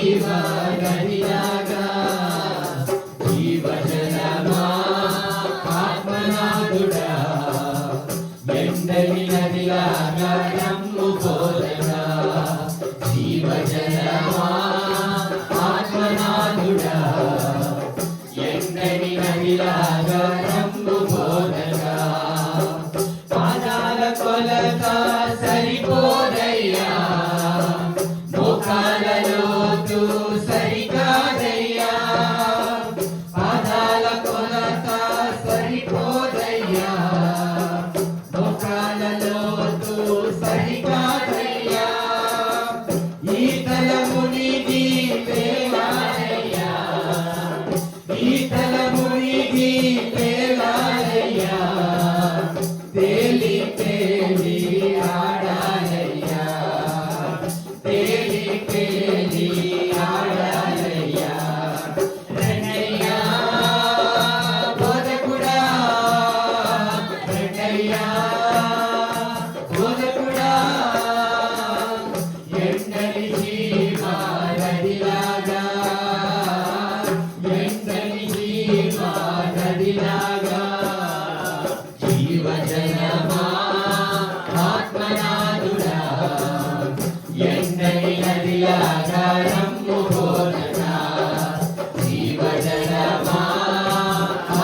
జీవనదిలాగా జీవజలమా ఆత్మనాథుడా ఎండని నదిలాగా నమ్ము బోధనా జీవజలమా ఆత్మనాథుడా ఎండని నదిలాగా నమ్ము బోధనా పాదాల కొలత సరిపోదయ్యా మోకాళ్ళలోతు సరికాదయ్యా పాదాల కొలత సరిపోదయ్యా మోకాళ్ళలోతు సరికాదయ్యా ఈతల మునిగి తేలాలయ్యా ఈతల మునిగి తేలాలయ్యా తేలి తేలి ఆడాలయ్యా తేలి తేలి ఆడాలయ్యా రణయ్యా బోధకుడా రణయ్యా బోధకుడా ఎండని జీవనదిలాగా ఎండని జీవనదిలాగా జీవజలమా ఆత్మనాథుడా ఎండని నదిలాగా నమ్ము బోధనా జీవజలమా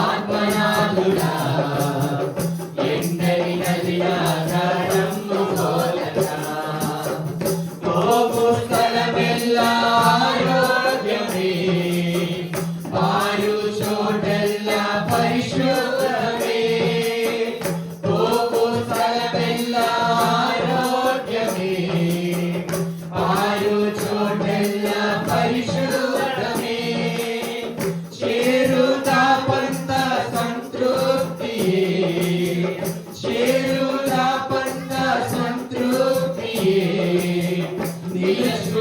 ఆత్మనాథుడా ఎండని నదిలాగా నమ్ము బోధనా పోగు స్థలమెల్లా ఆరోగ్యమే వారు చోటెల్లా పరిశుద్ధమే పోగు స్థలమెల్లా ఆరోగ్యమే వారు చోటెల్లా పరిశుద్ధమే చేరుతా పంత సంతృప్తియే చేరుతా పంత సంతృప్తియే నిలచు